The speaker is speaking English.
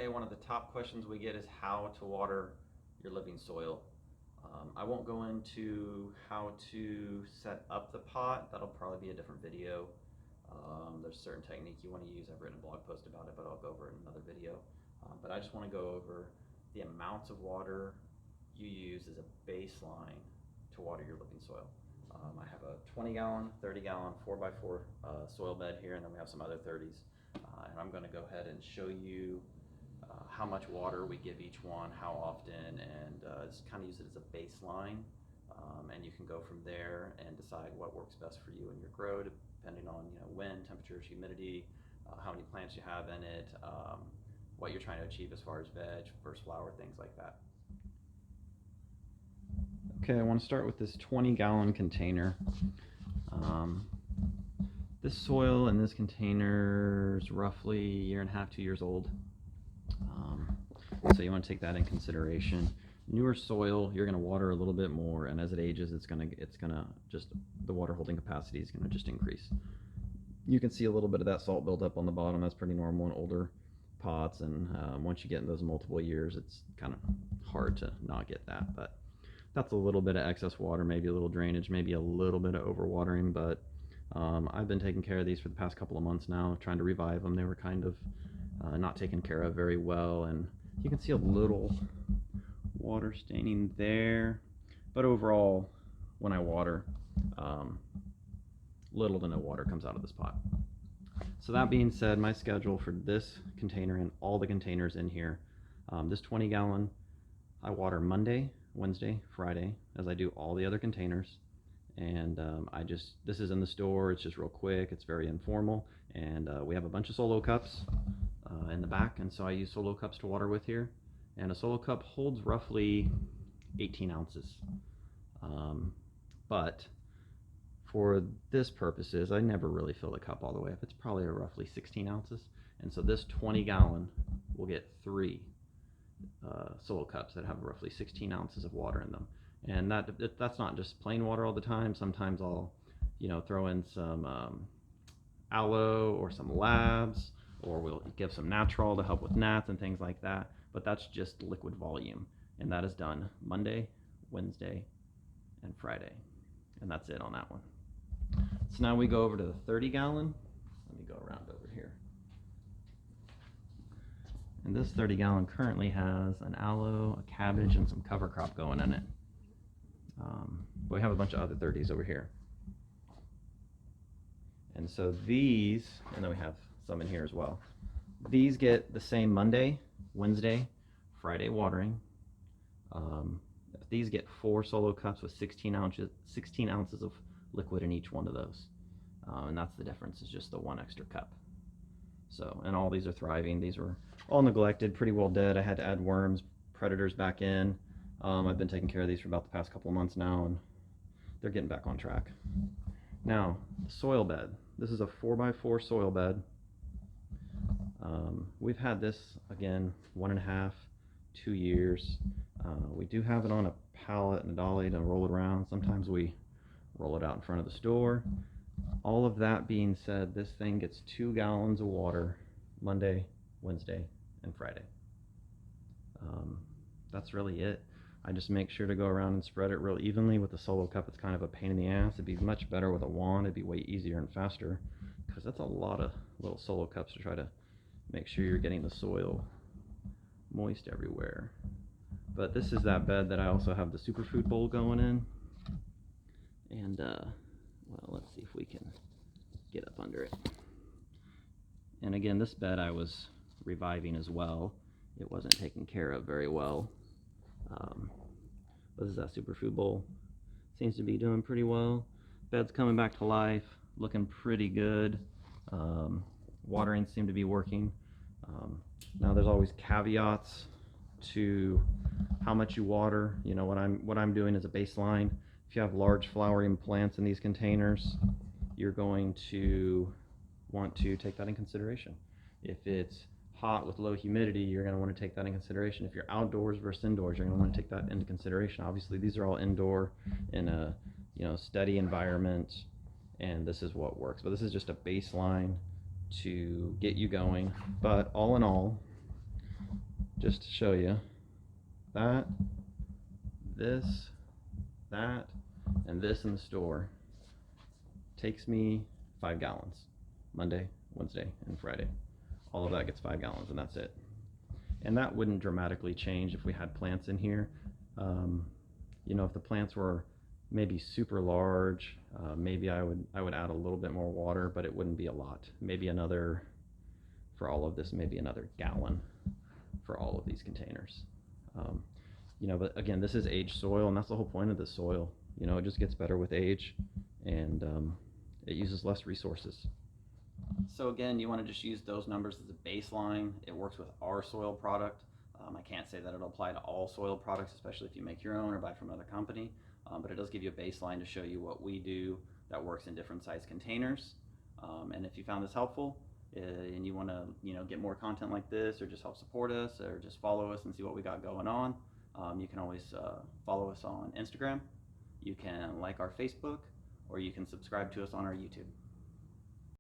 today, one of the top questions we get is how to water your living soil. I won't go into how to set up the pot. That'll probably be a different video. There's a certain technique you want to use. I've written a blog post about it, but I'll go over it in another video. But I just want to go over the amounts of water you use as a baseline to water your living soil. I have a 20-gallon, 30-gallon, 4x4 soil bed here, and then we have some other 30s. And I'm going to go ahead and show you how much water we give each one, how often, and just kind of use it as a baseline. And you can go from there and decide what works best for you and your grow, depending on wind, temperatures, humidity, how many plants you have in it, what you're trying to achieve as far as veg versus flower, things like that. Okay, I want to start with this 20-gallon container. This soil in this container is roughly a year and a half, 2 years old. So you want to take that in consideration. Newer soil, you're going to water a little bit more, and as it ages, it's gonna just, the water holding capacity is going to just increase. You can see a little bit of that salt buildup on the bottom. That's pretty normal in older pots, and once you get in those multiple years, it's kind of hard to not get that. But that's a little bit of excess water, maybe a little drainage, maybe a little bit of overwatering, but I've been taking care of these for the past couple of months now, trying to revive them. They were kind of not taken care of very well, and you can see a little water staining there, but overall, when I water, little to no water comes out of this pot. So that being said, my schedule for this container and all the containers in here, this 20-gallon, I water Monday, Wednesday, Friday, as I do all the other containers. And this is in the store. It's just real quick. It's very informal. And we have a bunch of solo cups in the back. And so I use solo cups to water with here. And a solo cup holds roughly 18 ounces. But for this purposes, I never really fill the cup all the way up. It's probably roughly 16 ounces. And so this 20-gallon will get 3 solo cups that have roughly 16 ounces of water in them. And that's not just plain water all the time. Sometimes I'll throw in some aloe or some labs, or we'll give some Natrol to help with gnats and things like that. But that's just liquid volume, and that is done Monday, Wednesday, and Friday, and that's it on that one. So now we go over to the 30-gallon. Let me go around over here. And this 30-gallon currently has an aloe, a cabbage, and some cover crop going in it. But we have a bunch of other 30s over here. And so these, and then we have some in here as well. These get the same Monday, Wednesday, Friday watering. These get 4 solo cups with 16 ounces of liquid in each one of those. And that's the difference, is just the 1 extra cup. So, and all these are thriving. These were all neglected, pretty well dead. I had to add worms, predators back in. I've been taking care of these for about the past couple of months now, and they're getting back on track. Now, the soil bed. This is a 4x4 soil bed. We've had this, again, 1.5, 2 years. We do have it on a pallet and a dolly to roll it around. Sometimes we roll it out in front of the store. All of that being said, this thing gets 2 gallons of water Monday, Wednesday, and Friday. That's really it. I just make sure to go around and spread it real evenly. With the solo cup, it's kind of a pain in the ass. It'd be much better with a wand. It'd be way easier and faster, because that's a lot of little solo cups to try to make sure you're getting the soil moist everywhere. But this is that bed that I also have the superfood bowl going in. And well, let's see if we can get up under it. And again, this bed I was reviving as well. It wasn't taken care of very well. But this is that superfood bowl. Seems to be doing pretty well. Bed's coming back to life, looking pretty good. Watering seemed to be working. Now there's always caveats to how much you water. What I'm doing is a baseline. If you have large flowering plants in these containers, you're going to want to take that in consideration. If it's hot with low humidity, you're going to want to take that in consideration. If you're outdoors versus indoors, you're going to want to take that into consideration. Obviously, these are all indoor in a steady environment, and this is what works. But this is just a baseline to get you going. But all in all, just to show you that, this, that, and this in the store takes me 5 gallons. Monday, Wednesday, and Friday. All of that gets 5 gallons, and that's it. And that wouldn't dramatically change if we had plants in here. You know, if the plants were maybe super large, maybe I would add a little bit more water, but it wouldn't be a lot. Maybe another, for all of this, maybe another gallon for all of these containers. You know, but again, this is aged soil, and that's the whole point of the soil. You know, it just gets better with age, and it uses less resources. So again, you want to just use those numbers as a baseline. It works with our soil product. I can't say that it'll apply to all soil products, especially if you make your own or buy from another company, but it does give you a baseline to show you what we do that works in different size containers. And if you found this helpful and you want to, you know, get more content like this, or just help support us, or just follow us and see what we got going on, you can always follow us on Instagram. You can like our Facebook, or you can subscribe to us on our YouTube.